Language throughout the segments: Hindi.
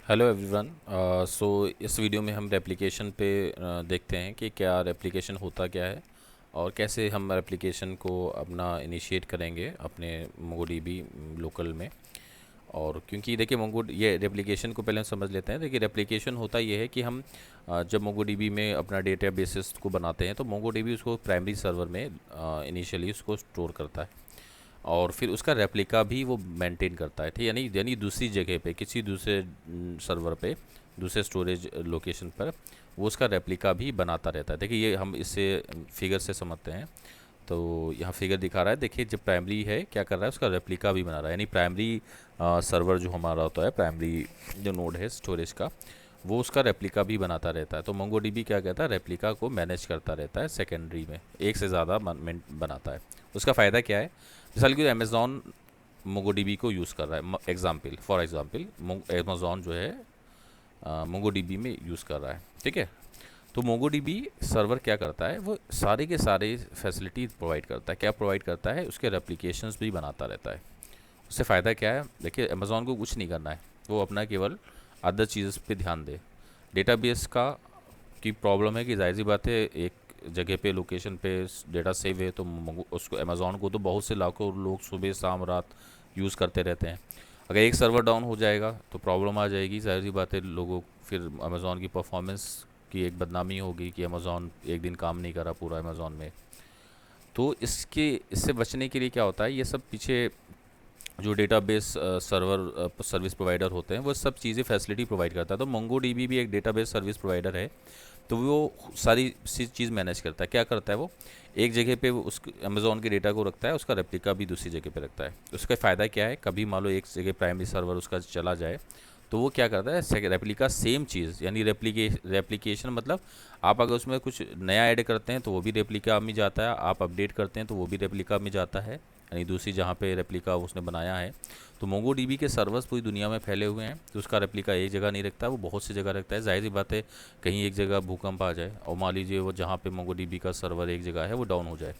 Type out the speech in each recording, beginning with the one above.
Hello everyone. सो इस वीडियो में हम रेप्लिकेशन पे देखते हैं कि क्या रेप्लिकेशन होता क्या है और कैसे हम रेप्लिकेशन को अपना इनिशिएट करेंगे अपने मोंगोडीबी लोकल में। और क्योंकि देखिए मोंगो ये रेप्लिकेशन को पहले हम समझ लेते हैं। देखिए रेप्लिकेशन होता ये है कि हम जब मोंगोडीबी में अपना डेटा बेसिस को बनाते हैं तो मोंगोडीबी उसको प्राइमरी सर्वर में इनिशियली उसको स्टोर करता है और फिर उसका रेप्लिका भी वो मेंटेन करता है। ठीक, यानी यानी दूसरी जगह पे किसी दूसरे सर्वर पे दूसरे स्टोरेज लोकेशन पर वो उसका रेप्लिका भी बनाता रहता है। देखिए ये हम इससे फिगर से समझते हैं। तो यहाँ फिगर दिखा रहा है, देखिए जो प्राइमरी है क्या कर रहा है, उसका रेप्लिका भी बना रहा है। यानी प्राइमरी सर्वर जो हमारा होता है, प्राइमरी जो नोड है स्टोरेज का, वो उसका रेप्लिका भी बनाता रहता है। तो मोंगोडीबी क्या कहता है, रेप्लिका को मैनेज करता रहता है सेकेंडरी में, एक से ज़्यादा बनाता है। उसका फ़ायदा क्या है, मिसाल की अमेज़ॉन मोंगोडीबी को यूज़ कर रहा है, एग्जाम्पल फॉर एग्जाम्पल अमेज़ॉन जो है मोंगोडीबी में यूज़ कर रहा है। ठीक है, तो मोंगोडीबी सर्वर क्या करता है, वो सारे के सारे फैसिलिटी प्रोवाइड करता है। क्या प्रोवाइड करता है, उसके रेप्लिकेशंस भी बनाता रहता है। उससे फ़ायदा क्या है, देखिए अमेज़ॉन को कुछ नहीं करना है, वो अपना केवल अदर चीज़ पे ध्यान दे। डेटाबेस का की प्रॉब्लम है कि जाहिर सी बात है, एक जगह पे लोकेशन पे डेटा सेव है तो उसको अमेज़ॉन को तो बहुत से लाखों लोग सुबह शाम रात यूज़ करते रहते हैं। अगर एक सर्वर डाउन हो जाएगा तो प्रॉब्लम आ जाएगी, जाहिर सी बात है लोगों, फिर अमेज़ॉन की परफॉर्मेंस की एक बदनामी होगी कि अमेज़ॉन एक दिन काम नहीं करा पूरा अमेज़ॉन में। तो इससे बचने के लिए क्या होता है, ये सब पीछे जो डेटाबेस सर्वर सर्विस प्रोवाइडर होते हैं वो सब चीज़ें फैसिलिटी प्रोवाइड करता है। तो मोंगोडीबी भी एक डेटाबेस सर्विस प्रोवाइडर है। तो वो सारी चीज़ मैनेज करता है। क्या करता है, वो एक जगह पे वो उस अमेज़ॉन के डेटा को रखता है, उसका रेप्लिका भी दूसरी जगह पे रखता है। उसका फ़ायदा क्या है, कभी मान लो एक जगह प्राइमरी सर्वर उसका चला जाए तो वो क्या करता है, रेप्लिका सेम चीज़, यानी रेप्लिकेशन मतलब आप अगर उसमें कुछ नया ऐड करते हैं तो वो भी रेप्लिका में जाता है, आप अपडेट करते हैं तो वो भी रेप्लिका में जाता है, यानी दूसरी जहाँ पे रेप्लिका उसने बनाया है। तो मोंगोडीबी के सर्वर्स पूरी दुनिया में फैले हुए हैं, तो उसका रेप्लिका एक जगह नहीं रखता, वो बहुत सी जगह रखता है। जाहिर सी बात है, कहीं एक जगह भूकंप आ जाए और मान लीजिए वो जहाँ पे मोंगोडीबी का सर्वर एक जगह है वो डाउन हो जाए,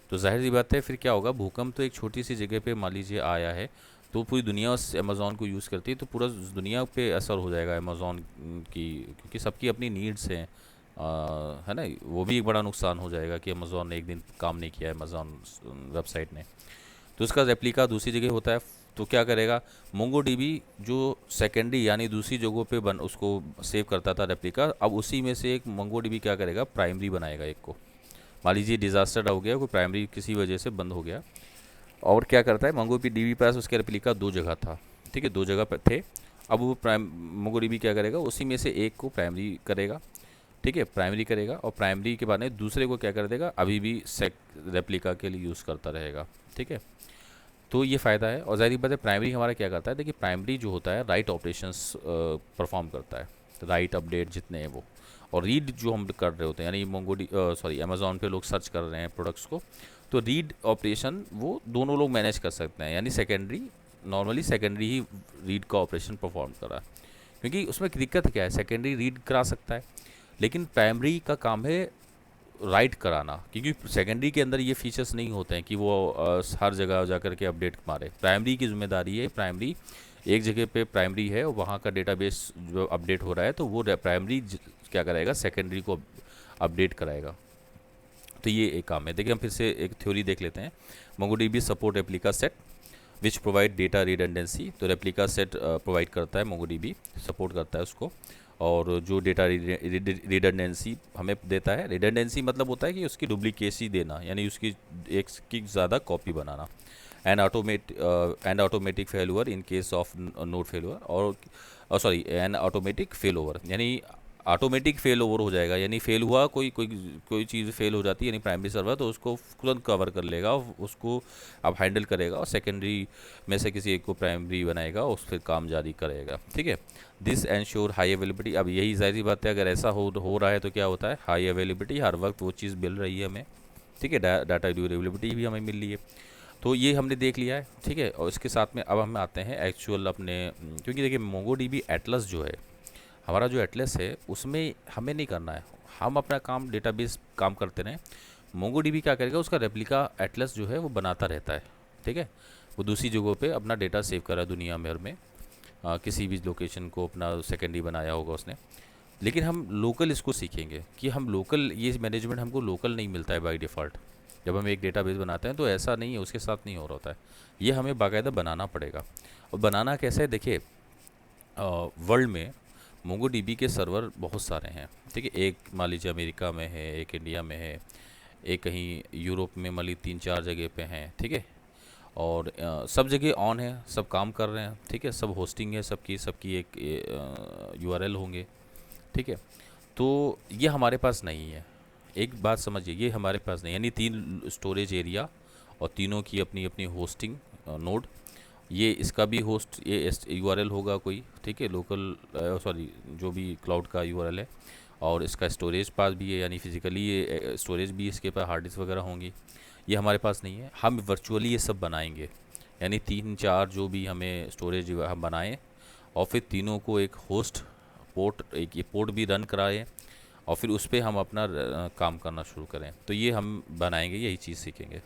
तो जाहिर सी बात है फिर क्या होगा, भूकंप तो एक छोटी सी जगह पे मान लीजिए आया है, तो पूरी दुनिया उस अमेज़ॉन को यूज़ करती है, तो पूरा दुनिया पे असर हो जाएगा अमेज़ॉन की, क्योंकि सबकी अपनी नीड्स हैं। है ना, वो भी एक बड़ा नुकसान हो जाएगा कि अमेज़ॉन ने एक दिन काम नहीं किया है, अमेज़ॉन वेबसाइट ने। तो उसका रेप्लिका दूसरी जगह होता है। तो क्या करेगा, मोंगोडीबी जो सेकेंडरी यानी दूसरी जगहों पे बन उसको सेव करता था रेप्लिका, अब उसी में से एक मोंगोडीबी क्या करेगा, प्राइमरी बनाएगा एक को। मान लीजिए डिज़ास्टर हो गया, कोई प्राइमरी किसी वजह से बंद हो गया, और क्या करता है, मोंगोडीबी पास उसके रेप्लिका दो जगह था। ठीक है, दो जगह पर थे। अब वो प्राइम मोंगोडीबी क्या करेगा, उसी में से एक को प्राइमरी करेगा। ठीक है, प्राइमरी करेगा और प्राइमरी के बाद में दूसरे को क्या कर देगा, अभी भी सेक रेप्लिका के लिए यूज़ करता रहेगा। ठीक है, तो ये फ़ायदा है। और ज़ाहिर बात है प्राइमरी हमारा क्या करता है, देखिए प्राइमरी जो होता है राइट ऑपरेशंस परफॉर्म करता है, राइट अपडेट जितने हैं वो, और रीड जो हम कर रहे होते हैं, यानी सॉरी अमेज़ॉन पे लोग सर्च कर रहे हैं प्रोडक्ट्स को, तो रीड ऑपरेशन वो दोनों लोग मैनेज कर सकते हैं, यानी सेकेंडरी, नॉर्मली सेकेंडरी ही रीड का ऑपरेशन परफॉर्म करा। क्योंकि उसमें दिक्कत क्या है, सेकेंडरी रीड करा सकता है लेकिन प्राइमरी का काम है राइट कराना, क्योंकि सेकेंडरी के अंदर ये फीचर्स नहीं होते हैं कि वो हर जगह जा कर के अपडेट मारे। प्राइमरी की जिम्मेदारी है, प्राइमरी एक जगह पे प्राइमरी है और वहाँ का डेटाबेस जो अपडेट हो रहा है तो वो प्राइमरी क्या कराएगा, सेकेंडरी को अपडेट कराएगा। तो ये एक काम है। देखिए हम फिर से एक थ्योरी देख लेते हैं। MongoDB support replica set which provide data redundancy. तो रेप्लिका सेट प्रोवाइड करता है, मोंगोडीबी सपोर्ट करता है उसको। और जो डेटा रिडंडेंसी हमें देता है, रिडंडेंसी मतलब होता है कि उसकी डुप्लीकेसी देना, यानी उसकी एक की ज़्यादा कॉपी बनाना। And automatic failover in case of node failover, और sorry an automatic failover, यानी ऑटोमेटिक फेल ओवर हो जाएगा, यानी फेल हुआ कोई कोई कोई चीज़ फेल हो जाती है यानी प्राइमरी सर्वर, तो उसको तुरंत कवर कर लेगा, उसको अब हैंडल करेगा और सेकेंडरी में से किसी एक को प्राइमरी बनाएगा और उस पर काम जारी करेगा। ठीक है, दिस एंश्योर हाई अवेलेबिलिटी। अब यही जाहिर बात है, अगर ऐसा हो रहा है तो क्या होता है, हाई अवेलेबिलिटी, हर वक्त वो चीज़ मिल रही है हमें। ठीक है, डाटा ड्यूरेबिलिटी भी हमें मिल रही है। तो ये हमने देख लिया है। ठीक है, और इसके साथ में अब हम आते हैं एक्चुअल अपने, क्योंकि देखिए मोंगोडीबी एटलस जो है, हमारा जो एटलस है उसमें हमें नहीं करना है, हम अपना काम डेटाबेस काम करते रहें। मोंगोडीबी क्या करेगा, उसका रेप्लिका एटलस जो है वो बनाता रहता है। ठीक है, वो दूसरी जगहों पे अपना डेटा सेव कर रहा है दुनिया भर में। किसी भी लोकेशन को अपना सेकेंडरी बनाया होगा उसने। लेकिन हम लोकल इसको सीखेंगे कि हम लोकल, ये मैनेजमेंट हमको लोकल नहीं मिलता है बाय डिफ़ॉल्ट। जब हम एक डेटाबेस बनाते हैं तो ऐसा नहीं है, उसके साथ नहीं हो रहा होता है, ये हमें बाकायदा बनाना पड़ेगा। और बनाना कैसे है, देखिए वर्ल्ड में मोंगोडीबी के सर्वर बहुत सारे हैं, ठीक है। एक मान लीजिए अमेरिका में है, एक इंडिया में है, एक कहीं यूरोप में मान लीजिए 3-4 जगह पे हैं, ठीक है। और सब जगह ऑन है, सब काम कर रहे हैं, ठीक है। सब होस्टिंग है, सबकी सबकी एक यूआरएल होंगे, ठीक है। तो ये हमारे पास नहीं है, एक बात समझिए, ये हमारे पास नहीं, यानी 3 स्टोरेज एरिया और तीनों की अपनी अपनी होस्टिंग नोड। ये इसका भी होस्ट, ये यूआरएल होगा कोई, ठीक है, लोकल सॉरी जो भी क्लाउड का यूआरएल है। और इसका स्टोरेज पास भी है, यानी फिजिकली ये स्टोरेज भी इसके पास हार्ड डिस्क वगैरह होंगी। ये हमारे पास नहीं है, हम वर्चुअली ये सब बनाएंगे। यानी 3-4 जो भी हमें स्टोरेज हम बनाएं और फिर तीनों को एक होस्ट पोर्ट, एक ये पोर्ट भी रन कराएं और फिर उस पर हम अपना काम करना शुरू करें। तो ये हम बनाएंगे, यही चीज़ सीखेंगे।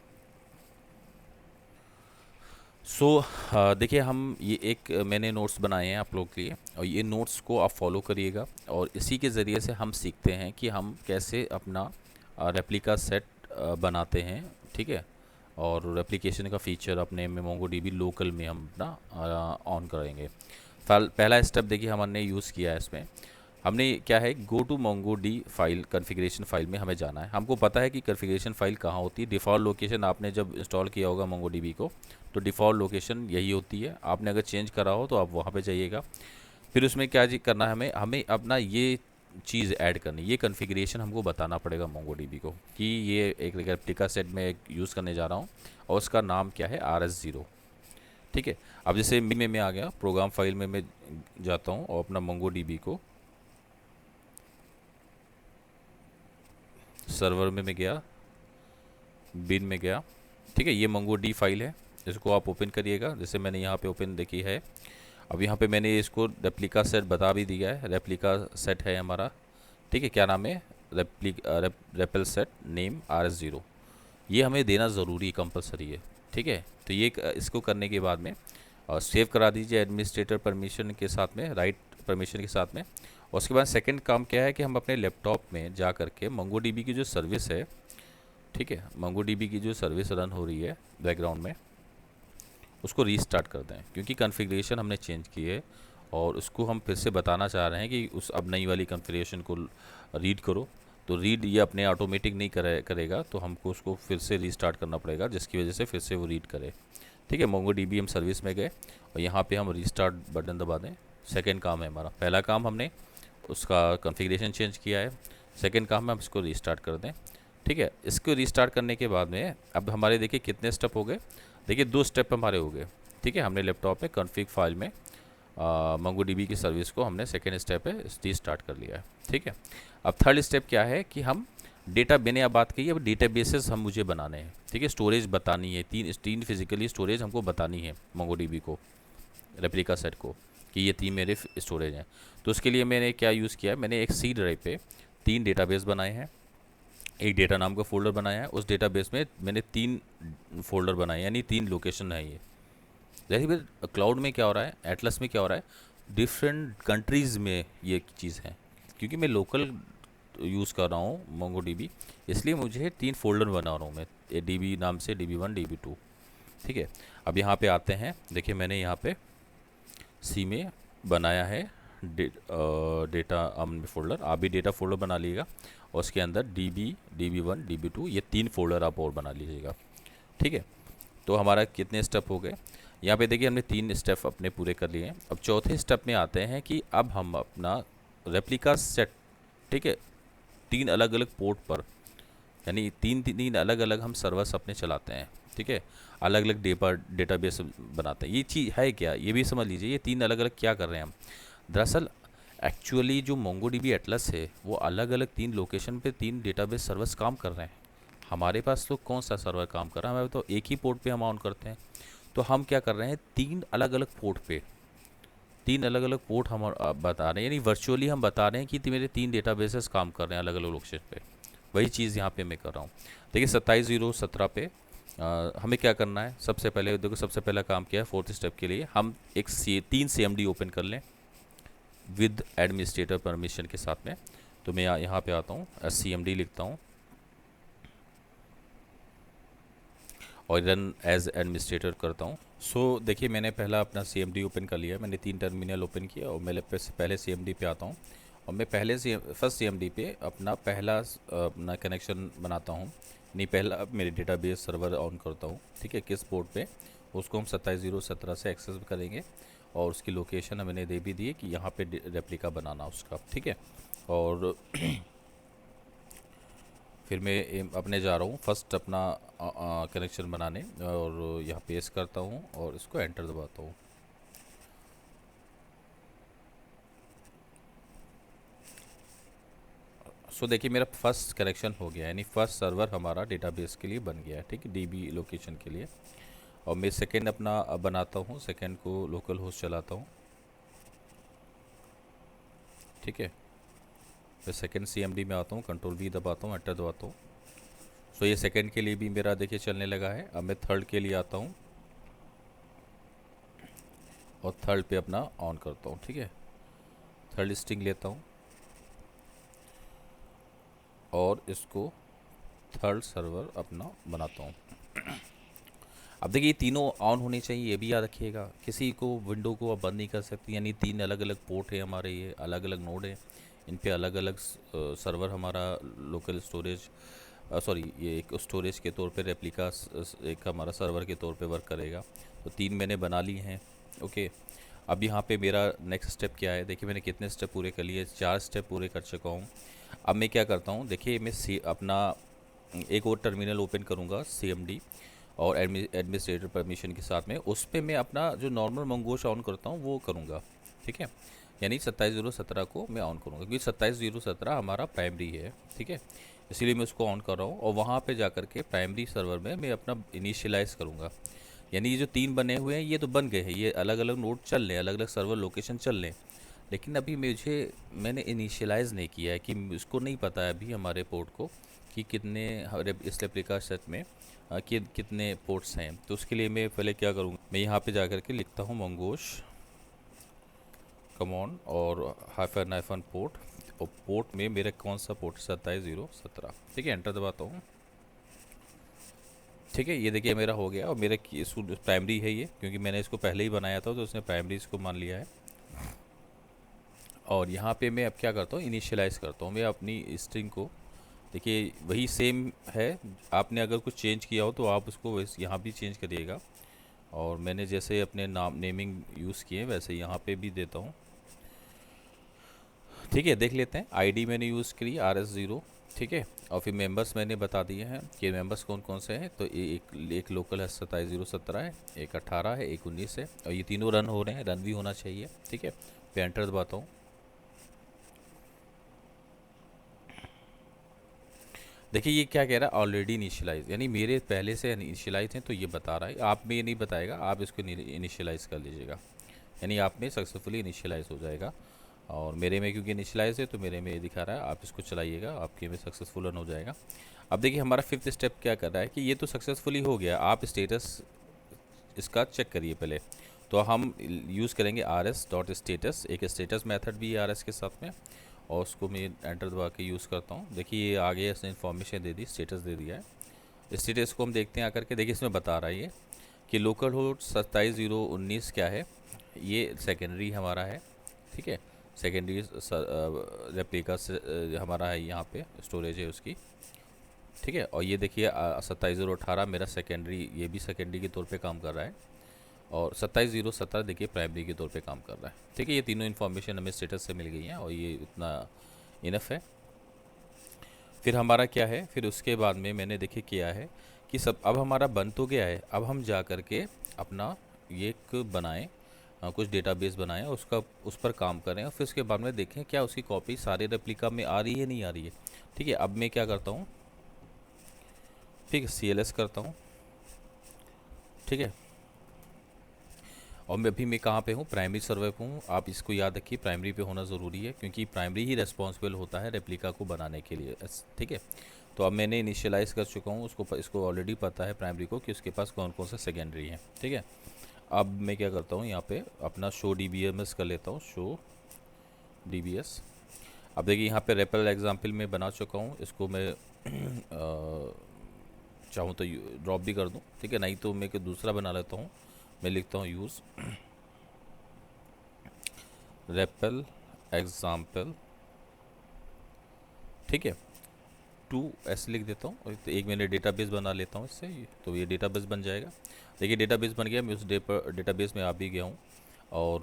देखिए हम ये एक मैंने नोट्स बनाए हैं आप लोग के लिए, और ये नोट्स को आप फॉलो करिएगा। और इसी के ज़रिए से हम सीखते हैं कि हम कैसे अपना रेप्लिका सेट बनाते हैं, ठीक है। और रेप्लिकेशन का फ़ीचर अपने में मोंगोडीबी लोकल में हम अपना ऑन करेंगे। पहला स्टेप देखिए हमने यूज़ किया है इसमें। हमने क्या है, go to mongod file configuration file में हमें जाना है। हमको पता है कि कॉन्फ़िगरेशन फाइल कहाँ होती है। डिफ़ॉल्ट लोकेशन आपने जब इंस्टॉल किया होगा मोंगोडीबी को, तो डिफ़ॉल्ट लोकेशन यही होती है। आपने अगर चेंज करा हो तो आप वहाँ पे जाइएगा। फिर उसमें क्या जी करना है, हमें हमें अपना ये चीज़ ऐड करनी, ये कॉन्फ़िगरेशन हमको बताना पड़ेगा मोंगोडीबी को कि ये एक रेप्लिका सेट में एक यूज़ करने जा रहा हूँ और उसका नाम क्या है, RS0, ठीक है। अब जैसे मैं आ गया प्रोग्राम फाइल में, मैं जाता हूँ और अपना मोंगोडीबी को सर्वर में मैं गया, बिन में गया, ठीक है। ये मोंगोडी फाइल है, इसको आप ओपन करिएगा। जैसे मैंने यहाँ पे ओपन देखी है। अब यहाँ पे मैंने इसको रेप्लिका सेट बता भी दिया है, रेप्लिका सेट है हमारा, ठीक है। क्या नाम है, रेपल सेट नेम RS0। ये हमें देना ज़रूरी कंपलसरी है, ठीक है। तो ये इसको करने के बाद में सेव करा दीजिए एडमिनिस्ट्रेटर परमिशन के साथ में, राइट परमिशन के साथ में। और उसके बाद सेकंड काम क्या है कि हम अपने लैपटॉप में जा करके मोंगोडीबी की जो सर्विस है, ठीक है, मोंगोडीबी की जो सर्विस रन हो रही है बैकग्राउंड में, उसको रीस्टार्ट कर दें, क्योंकि कॉन्फ़िगरेशन हमने चेंज की है और उसको हम फिर से बताना चाह रहे हैं कि उस अब नई वाली कॉन्फ़िगरेशन को रीड करो। तो रीड ये अपने ऑटोमेटिक नहीं करेगा, तो हमको उसको फिर से रीस्टार्ट करना पड़ेगा, जिसकी वजह से फिर से वो रीड करे, ठीक है। मोंगोडीबी हम सर्विस में गए और यहाँ पे हम रीस्टार्ट बटन दबा दें। सेकंड काम है हमारा, पहला काम हमने उसका कॉन्फ़िगरेशन चेंज किया है, सेकंड काम है हम इसको रीस्टार्ट कर दें, ठीक है। इसको रीस्टार्ट करने के बाद में अब हमारे देखिए कितने स्टेप हो गए, देखिए 2 स्टेप हमारे हो गए, ठीक है। हमने लैपटॉप में कॉन्फ़िग फाइल में मोंगोडीबी की सर्विस को हमने सेकेंड स्टेप पे रीस्टार्ट कर लिया है, ठीक है। अब थर्ड स्टेप क्या है कि हम डेटा, मैंने अब बात की है, अब डेटाबेसेस हम मुझे बनाने हैं, ठीक है। स्टोरेज बतानी है, तीन फिजिकली स्टोरेज हमको बतानी है मोंगोडीबी को, रेप्लिका सेट को, कि ये 3 मेरे स्टोरेज हैं। तो उसके लिए मैंने क्या यूज़ किया है, मैंने एक सी ड्राइव पे 3 डेटाबेस बनाए हैं, एक डेटा नाम का फ़ोल्डर बनाया है, उस डेटाबेस में मैंने 3 फ़ोल्डर बनाए, यानी 3 लोकेशन है ये। जैसे फिर क्लाउड में क्या हो रहा है, एटलस में क्या हो रहा है, डिफरेंट कंट्रीज़ में ये चीज़ है। क्योंकि मैं लोकल यूज़ कर रहा हूँ मोंगोडीबी, इसलिए मुझे 3 फ़ोल्डर बना रहा हूँ मैं, DB नाम से, DB1 DB2, ठीक है। अब यहाँ पे आते हैं, देखिए मैंने यहाँ पे सी में बनाया है डेटा फ़ोल्डर, आप भी डेटा फ़ोल्डर बना लीजिएगा और उसके अंदर DB1 DB2 ये 3 फ़ोल्डर आप और बना लीजिएगा, ठीक है। तो हमारा कितने स्टेप हो गए, यहाँ पे देखिए हमने 3 स्टेप अपने पूरे कर लिए हैं। अब चौथे स्टेप में आते हैं कि अब हम अपना रेप्लिका सेट, ठीक है, 3 अलग अलग पोर्ट पर, यानी तीन अलग अलग हम सर्वर्स अपने चलाते हैं, ठीक है। अलग अलग डेटाबेस बनाते हैं। ये चीज़ है क्या, ये भी समझ लीजिए, ये 3 अलग अलग क्या कर रहे हैं हम। दरअसल एक्चुअली जो मोंगोडीबी एटलस है वो अलग अलग 3 लोकेशन पे 3 डेटाबेस सर्वर्स काम कर रहे हैं। हमारे पास तो कौन सा सर्वर काम कर रहा है, हमारे तो एक ही पोर्ट पे हम ऑन करते हैं। तो हम क्या कर रहे हैं, 3 अलग अलग पोर्ट पे 3 अलग अलग पोर्ट हम बता रहे हैं, यानी वर्चुअली हम बता रहे हैं कि मेरे 3 डेटाबेसेस काम कर रहे हैं अलग अलग लोकेशन पे। वही चीज़ यहाँ पे मैं कर रहा हूँ। देखिए 27/0/17 पे हमें क्या करना है, सबसे पहले देखो, सबसे पहला काम क्या है, फोर्थ स्टेप के लिए हम एक 3 CMD ओपन कर लें विद एडमिनिस्ट्रेटर परमिशन के साथ में। तो मैं यहाँ पे आता हूँ, CMD लिखता हूँ और रन एज एडमिनिस्ट्रेटर करता हूँ। सो देखिए, मैंने पहला अपना CMD ओपन कर लिया है, मैंने 3 टर्मिनल ओपन किया और मैं पहले CMD पे आता हूँ और मैं पहले से फर्स्ट CMD पे अपना पहला अपना कनेक्शन बनाता हूँ। नहीं, पहला मेरे डेटाबेस सर्वर ऑन करता हूँ, ठीक है, किस पोर्ट पे, उसको हम 27017 से एक्सेस करेंगे और उसकी लोकेशन मैंने दे भी दी है कि यहाँ पे रेप्लिका बनाना उसका, ठीक है। और फिर मैं अपने जा रहा हूँ फर्स्ट अपना कनेक्शन बनाने और यहाँ पेस्ट करता हूँ और इसको एंटर दबाता हूँ। सो देखिए, मेरा फर्स्ट कनेक्शन हो गया, यानी फर्स्ट सर्वर हमारा डेटाबेस के लिए बन गया है, ठीक है, DB लोकेशन के लिए। और मैं सेकंड अपना बनाता हूँ, सेकंड को लोकल होस्ट चलाता हूँ, ठीक है। फिर सेकंड CMD में आता हूँ, Ctrl+V दबाता हूँ, एंटर दबाता हूँ। सो ये सेकंड के लिए भी मेरा देखिए चलने लगा है। अब मैं थर्ड के लिए आता हूँ और थर्ड पे अपना ऑन करता हूँ, ठीक है। थर्ड स्ट्रिंग लेता हूँ और इसको थर्ड सर्वर अपना बनाता हूँ। अब देखिए, ये तीनों ऑन होने चाहिए, ये भी याद रखिएगा। किसी को विंडो को आप बंद नहीं कर सकते, यानी 3 अलग अलग पोर्ट है हमारे, ये अलग अलग नोड है, इन पे अलग अलग सर्वर हमारा लोकल स्टोरेज, सॉरी, ये एक स्टोरेज के तौर पे रेप्लिका एक हमारा सर्वर के तौर पे वर्क करेगा। तो 3 मैंने बना लिए हैं, ओके। अब यहाँ पे मेरा नेक्स्ट स्टेप क्या है, देखिए मैंने कितने स्टेप पूरे कर लिए, 4 स्टेप पूरे कर चुका हूँ। अब मैं क्या करता हूँ, देखिए मैं अपना एक और टर्मिनल ओपन करूँगा CMD और एडमिनिस्ट्रेटर परमिशन के साथ में, उस पर मैं अपना जो नॉर्मल मंगोश ऑन करता हूँ वो करूँगा, ठीक है। यानी 27017 को मैं ऑन करूँगा क्योंकि 27017 हमारा प्राइमरी है, ठीक है, इसीलिए मैं उसको ऑन कर रहा हूँ। और वहाँ पे जा कर के प्राइमरी सर्वर में मैं अपना इनिशियलाइज़ करूँगा। यानी ये जो 3 बने हुए हैं ये तो बन गए हैं, ये अलग अलग नोड चल रहे हैं, अलग अलग सर्वर लोकेशन चल रहे हैं, लेकिन अभी मैंने इनिशियलाइज़ नहीं किया है कि उसको नहीं पता है अभी हमारे पोर्ट को कि कितने इस रेप्लिका सेट में कितने पोर्ट्स हैं। तो उसके लिए मैं पहले क्या करूँगा, मैं यहाँ पे जा कर के लिखता हूँ मंगोश कमॉन और हाइफन पोर्ट, और पोर्ट में मेरा कौन सा पोर्ट, 27017, ठीक है, एंटर दबाता हूँ, ठीक है। ये देखिए मेरा हो गया और मेरा प्राइमरी है ये, क्योंकि मैंने इसको पहले ही बनाया था तो उसने प्राइमरी इसको मान लिया है। और यहाँ पे मैं अब क्या करता हूँ, इनिशियलाइज़ करता हूँ मैं अपनी स्ट्रिंग को। देखिए वही सेम है, आपने अगर कुछ चेंज किया हो तो आप उसको यहाँ भी चेंज करिएगा। और मैंने जैसे अपने नाम नेमिंग यूज़ किए वैसे यहाँ पे भी देता हूँ, ठीक है। देख लेते हैं, ID मैंने यूज़ करी RS0, ठीक है। और फिर मेंबर्स मैंने बता दिए हैं कि मेंबर्स कौन कौन से हैं। तो एक लोकल है 27017 है, एक 18 है, एक 19 है, और ये तीनों रन हो रहे हैं, रन भी होना चाहिए, ठीक है। फिर एंटर दबाता हूँ। देखिए ये क्या कह रहा है, ऑलरेडी इनिशियलाइज, यानी मेरे पहले से इनिशियलाइज हैं, तो ये बता रहा है। आप में ये नहीं बताएगा, आप इसको इनिशियलाइज़ कर लीजिएगा, यानी आप में सक्सेसफुली इनिशियलाइज़ हो जाएगा। और मेरे में क्योंकि इनिशियलाइज है तो मेरे में ये दिखा रहा है, आप इसको चलाइएगा, आपके में सक्सेसफुल रन हो जाएगा। अब देखिए हमारा 5th स्टेप क्या कर रहा है कि ये तो सक्सेसफुली हो गया, आप स्टेटस इसका चेक करिए पहले। तो हम यूज़ करेंगे RS.status, एक स्टेटस मेथड भी है RS के साथ में, और उसको मैं एंटर दबा के यूज़ करता हूँ। देखिए ये आगे इसने इन्फॉर्मेशन दे दी, स्टेटस दे दिया है। स्टेटस को हम देखते हैं आकर के, देखिए इसमें बता रहा है ये कि लोकल होस्ट 27019 क्या है, ये सेकेंडरी हमारा है, ठीक है। सेकेंडरी रेप्लिका हमारा है, यहाँ पे स्टोरेज है उसकी, ठीक है। और ये देखिए 27018 मेरा सेकेंडरी, ये भी सेकेंडरी के तौर पे काम कर रहा है, और 27017 देखिए प्राइमरी के तौर पे काम कर रहा है, ठीक है। ये तीनों इन्फॉर्मेशन हमें स्टेटस से मिल गई हैं और ये इतना इनफ है। फिर हमारा क्या है, फिर उसके बाद में मैंने देखिए किया है कि सब अब हमारा बन तो गया है। अब हम जा कर के अपना ये एक बनाएं, कुछ डेटाबेस बनाएं, उसका उस पर काम करें, और फिर उसके बाद में देखें क्या उसकी कॉपी सारे रेप्लिका में आ रही है नहीं आ रही है, ठीक है। अब मैं क्या करता हूँ, ठीक है, CLS करता हूँ, ठीक है। और मैं कहाँ पे हूँ, प्राइमरी सर्वर पे हूँ। आप इसको याद रखिए, प्राइमरी पे होना ज़रूरी है क्योंकि प्राइमरी ही रेस्पॉन्सिबल होता है रेप्लिका को बनाने के लिए, ठीक है। तो अब मैंने इनिशियलाइज़ कर चुका हूँ उसको, इसको ऑलरेडी पता है प्राइमरी को कि उसके पास कौन कौन सा सेकेंडरी है, ठीक है। अब मैं क्या करता हूँ, यहाँ पे अपना शो DBMS कर लेता हूँ, शो DBS। अब देखिए यहाँ पे रेपल एग्जाम्पल में बना चुका हूँ, इसको मैं चाहूँ तो ड्रॉप भी कर दूँ, ठीक है, नहीं तो मैं कोई दूसरा बना लेता हूँ। मैं लिखता हूँ यूज़ रेपल एग्जाम्पल, ठीक है, 2 ऐसे लिख देता हूँ, और तो एक मैंने डेटाबेस बना लेता हूँ इससे, तो ये डेटाबेस बन जाएगा। देखिए डेटाबेस बन गया, मैं उस डेटाबेस में आ भी गया हूँ, और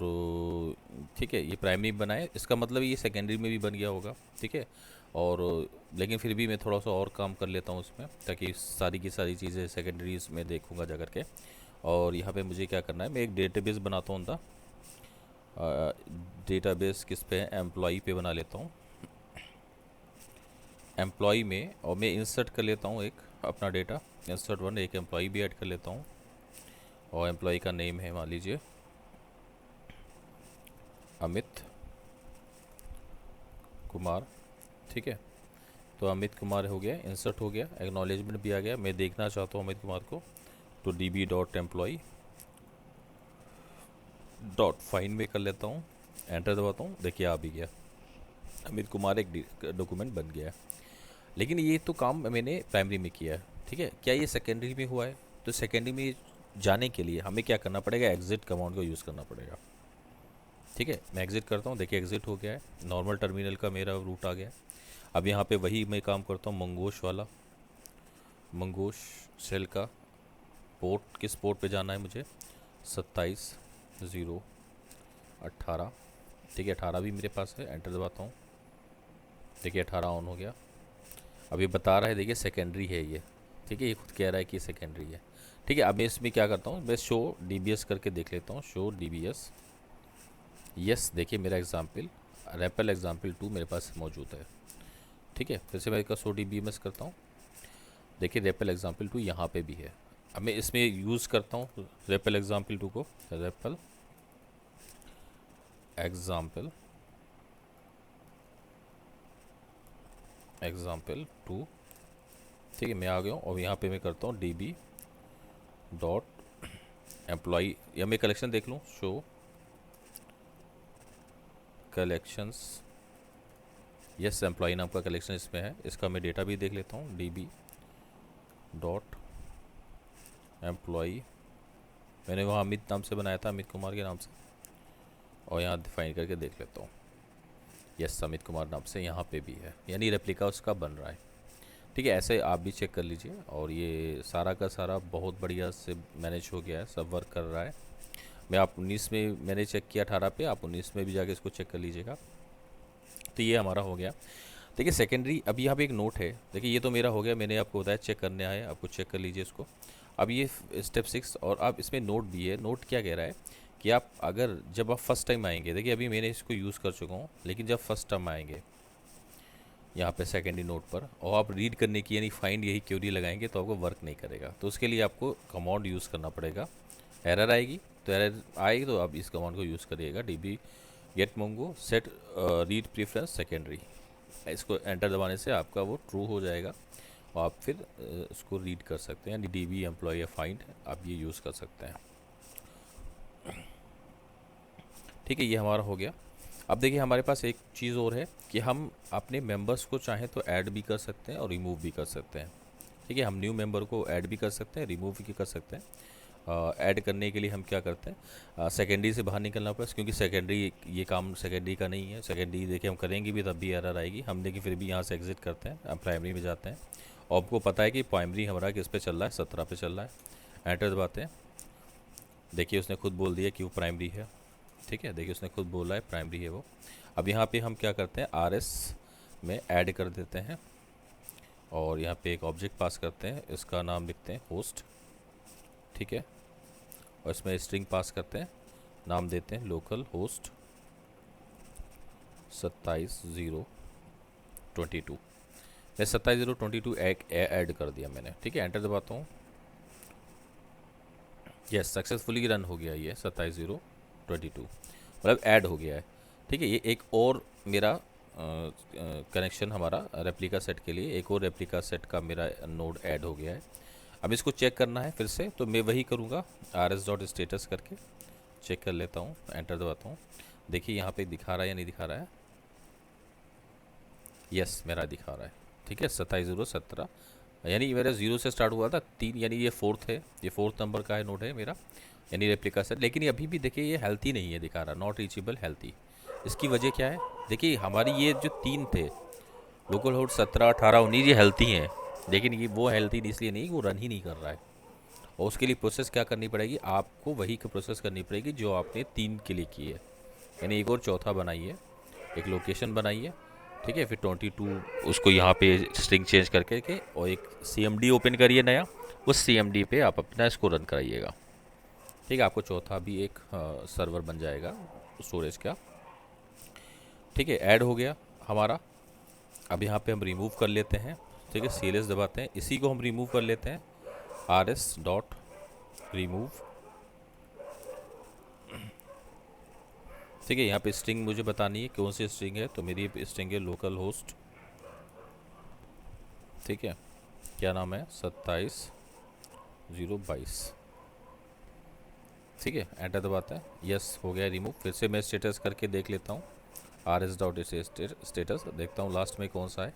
ठीक है, ये प्राइमरी बनाए, इसका मतलब ये सेकेंडरी में भी बन गया होगा, ठीक है। और लेकिन फिर भी मैं थोड़ा सा और काम कर लेता हूँ उसमें, ताकि सारी की सारी चीज़ें सेकेंडरीज में देखूँगा जा करके। और यहाँ पे मुझे क्या करना है, मैं एक डेटाबेस बनाता हूँ, डेटाबेस किस पे है, एम्प्लॉई पे बना लेता हूँ, एम्प्लॉई में, और मैं इंसर्ट कर लेता हूँ एक अपना डेटा, इंसर्ट 1, एक एम्प्लॉई भी ऐड कर लेता हूँ, और एम्प्लॉई का नेम है मान लीजिए अमित कुमार, ठीक है। तो अमित कुमार हो गया, इंसर्ट हो गया, एक्नॉलेजमेंट भी आ गया। मैं देखना चाहता हूँ अमित कुमार को, तो db.employee डॉट फाइंड में कर लेता हूँ, एंटर दबाता हूँ, देखिए आ भी गया, अमित कुमार एक डॉक्यूमेंट बन गया है। लेकिन ये तो काम मैंने प्राइमरी में किया है, ठीक है। क्या ये सेकेंडरी में हुआ है? तो सेकेंडरी में जाने के लिए हमें क्या करना पड़ेगा, एग्जिट कमांड को यूज़ करना पड़ेगा, ठीक है। मैं एग्जिट करता हूँ, देखिए एग्जिट हो गया है, नॉर्मल टर्मिनल का मेरा रूट आ गया। अब यहाँ पे वही मैं काम करता हूँ, मंगोश वाला, मंगोश सेल का पोर्ट, किस पोर्ट पे जाना है मुझे, 27/0/18, ठीक है, 18 भी मेरे पास है, एंटर दबाता हूँ, देखिए 18 ऑन हो गया। अब ये बता रहा है, देखिए सेकेंडरी है ये, ठीक है, ये खुद कह रहा है कि ये सेकेंडरी है, ठीक है। अब मैं इसमें क्या करता हूँ, मैं शो DBS करके देख लेता हूँ, शो DBS, यस, देखिए मेरा एग्जाम्पल रेपल एग्जाम्पल 2 मेरे पास मौजूद है, ठीक है। फिर से मैं इसका शो DBMS करता हूँ, देखिए रेपल एग्जाम्पल 2 यहाँ पे भी है। अब मैं इसमें यूज़ करता हूँ रेपल एग्जाम्पल 2 को, रेपल एग्जाम्पल 2, ठीक है, मैं आ गया हूँ, और यहाँ पे मैं करता हूँ db.employee, या मैं कलेक्शन देख लूँ, शो कलेक्शंस, यस, एम्प्लॉई नाम का कलेक्शन इसमें है, इसका मैं डेटा भी देख लेता हूँ, db.employee, मैंने वहाँ अमित नाम से बनाया था, अमित कुमार के नाम से, और यहाँ डिफाइन करके देख लेता हूँ, यस, अमित कुमार नाम से यहाँ पे भी है, यानी रेप्लिका उसका बन रहा है, ठीक है। ऐसे आप भी चेक कर लीजिए, और ये सारा का सारा बहुत बढ़िया से मैनेज हो गया है, सब वर्क कर रहा है। मैं आप 19 में मैंने चेक किया, 18 पे, आप 19 में भी जाके इसको चेक कर लीजिएगा। तो ये हमारा हो गया। देखिए सेकेंडरी, अभी यहाँ पे एक नोट है, देखिए ये तो मेरा हो गया, मैंने आपको बताया चेक करने आए, आपको चेक कर लीजिए इसको। अब ये स्टेप 6, और अब इसमें नोट भी है। नोट क्या कह रहा है कि आप अगर जब आप फर्स्ट टाइम आएंगे, देखिए अभी मैंने इसको यूज़ कर चुका हूँ, लेकिन जब फर्स्ट टाइम आएंगे यहाँ पे सेकेंडरी नोट पर, और आप रीड करने की यानी फाइंड यही क्वेरी लगाएंगे, तो आपको वर्क नहीं करेगा। तो उसके लिए आपको कमांड यूज़ करना पड़ेगा, एरर आएगी, तो एरर आएगी तो आप इस कमांड को यूज़ करिएगा, db get Mongo set read preference secondary, इसको एंटर दबाने से आपका वो ट्रू हो जाएगा, और आप फिर उसको रीड कर सकते हैं, यानी db एम्प्लॉय फाइंड आप ये यूज़ कर सकते हैं, ठीक है। ये हमारा हो गया। अब देखिए हमारे पास एक चीज़ और है कि हम अपने मेंबर्स को चाहें तो ऐड भी कर सकते हैं और रिमूव भी कर सकते हैं, ठीक है। हम न्यू मेंबर को ऐड भी कर सकते हैं, रिमूव भी कर सकते हैं। ऐड करने के लिए हम क्या करते हैं, सेकेंडरी से बाहर निकलना पड़ेगा, क्योंकि सेकेंडरी, ये काम सेकेंडरी का नहीं है। सेकेंडरी देखिए हम करेंगे भी तब भी एरर आएगी, हम देखिए फिर भी यहाँ से एग्जिट करते हैं, प्राइमरी में जाते हैं, और आपको पता है कि प्राइमरी हमारा किस पे चल रहा है, 17 पे चल रहा है, एंटर दबाते हैं, देखिए उसने खुद बोल दिया कि वो प्राइमरी है, ठीक है, देखिए उसने खुद बोला है प्राइमरी है वो। अब यहाँ पे हम क्या करते हैं, RS में ऐड कर देते हैं, और यहाँ पे एक ऑब्जेक्ट पास करते हैं, इसका नाम लिखते हैं होस्ट, ठीक है, और इसमें स्ट्रिंग पास करते हैं, नाम देते हैं लोकल होस्ट 27/0/22, मैं 27/0/22 ऐड कर दिया मैंने, ठीक है, एंटर दबाता हूँ, यस, सक्सेसफुली रन हो गया ये 27/0/22, मतलब ऐड हो गया है, ठीक है। ये एक और मेरा कनेक्शन हमारा रेप्लिका सेट के लिए, एक और रेप्लिका सेट का मेरा नोड ऐड हो गया है। अब इसको चेक करना है फिर से, तो मैं वही करूँगा, rs.status करके चेक कर लेता हूँ, एंटर दबाता हूँ। देखिए यहाँ पे दिखा रहा है या नहीं दिखा रहा है? यस, मेरा दिखा रहा है। ठीक है, 27/0/17, यानी मेरा 0 से स्टार्ट हुआ था 3, यानी ये फोर्थ है, ये फोर्थ नंबर का है नोड है मेरा, यानी रेप्लिका सेट। लेकिन ये अभी भी देखिए ये हेल्थी नहीं है, दिखा रहा नॉट रीचेबल हेल्थी। इसकी वजह क्या है? देखिए हमारी ये जो 3 थे लोकल होस्ट 17, 18, 19 ये हेल्थी हैं, लेकिन ये वो हेल्थी इसलिए नहीं, वो रन ही नहीं कर रहा है। और उसके लिए प्रोसेस क्या करनी पड़ेगी? आपको वही प्रोसेस करनी पड़ेगी जो आपने 3 के लिए की है, यानी एक और चौथा बनाइए, एक लोकेशन बनाइए, ठीक है, फिर 22 उसको यहाँ पे स्ट्रिंग चेंज करके के और एक CMD ओपन करिए नया, उस CMD पे आप अपना इसको रन कराइएगा। ठीक है, आपको चौथा भी एक सर्वर बन जाएगा स्टोरेज का। ठीक है, ऐड हो गया हमारा। अब यहाँ पे हम रिमूव कर लेते हैं। ठीक है, CLS दबाते हैं, इसी को हम रिमूव कर लेते हैं, rs.remove। ठीक है, यहाँ पे स्ट्रिंग मुझे बतानी है कौन सी स्ट्रिंग है, तो मेरी स्ट्रिंग है लोकल होस्ट। ठीक है, क्या नाम है? 27/0/22। ठीक है, एंटर दबाते हैं, यस हो गया रिमूव। फिर से मैं स्टेटस करके देख लेता हूँ, rs.status देखता हूँ लास्ट में कौन सा है।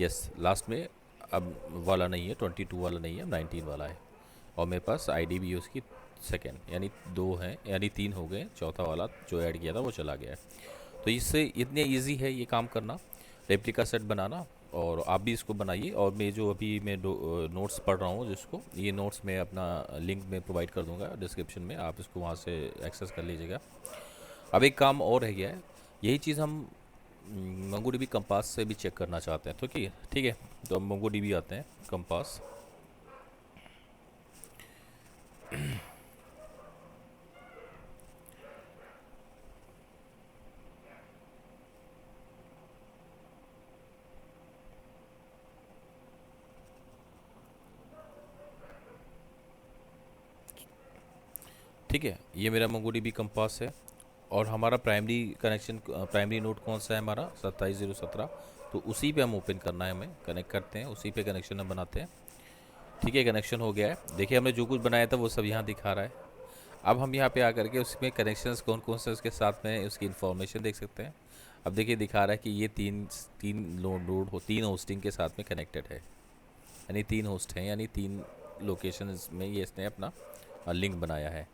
यस, लास्ट में अब वाला नहीं है, 22 वाला नहीं है, 19 वाला है। और मेरे पास ID भी है उसकी सेकेंड, यानी 2 हैं, यानी 3 हो गए, चौथा वाला जो ऐड किया था वो चला गया है। तो इससे इतने इजी है ये काम करना, रेप्लिका सेट बनाना, और आप भी इसको बनाइए। और मैं जो अभी मैं नोट्स पढ़ रहा हूँ जिसको, ये नोट्स मैं अपना लिंक में प्रोवाइड कर दूंगा डिस्क्रिप्शन में, आप इसको वहाँ से एक्सेस कर लीजिएगा। अब एक काम और रह गया है, यही चीज़ हम MongoDB कंपास से भी चेक करना चाहते हैं, तो ठीक है, तो हम MongoDB आते हैं, कंपास। ठीक है, ये मेरा MongoDB कंपास है, और हमारा प्राइमरी कनेक्शन, प्राइमरी नोड कौन सा है? हमारा 27/0/17। तो उसी पे हम ओपन करना है, हमें कनेक्ट करते हैं, उसी पे कनेक्शन हम बनाते हैं। ठीक है, कनेक्शन हो गया है। देखिए हमने जो कुछ बनाया था वो सब यहाँ दिखा रहा है। अब हम यहाँ पे आकर के उसमें कनेक्शंस कौन कौन से उसके साथ में उसकी इन्फॉर्मेशन देख सकते हैं। अब देखिए दिखा रहा है कि ये तीन तीन नोड हो, 3 होस्टिंग के साथ में कनेक्टेड है, यानी 3 होस्ट हैं, यानी 3 लोकेशन में ये इसने अपना लिंक बनाया है।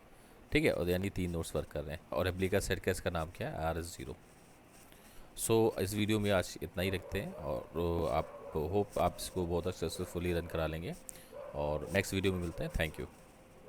ठीक है, और यानी 3 नोड्स वर्क कर रहे हैं। और रेप्लिका सेट का इसका नाम क्या है? RS0। सो इस वीडियो में आज इतना ही रखते हैं, और आप होप आप इसको बहुत सक्सेसफुली रन करा लेंगे, और नेक्स्ट वीडियो में मिलते हैं। Thank you.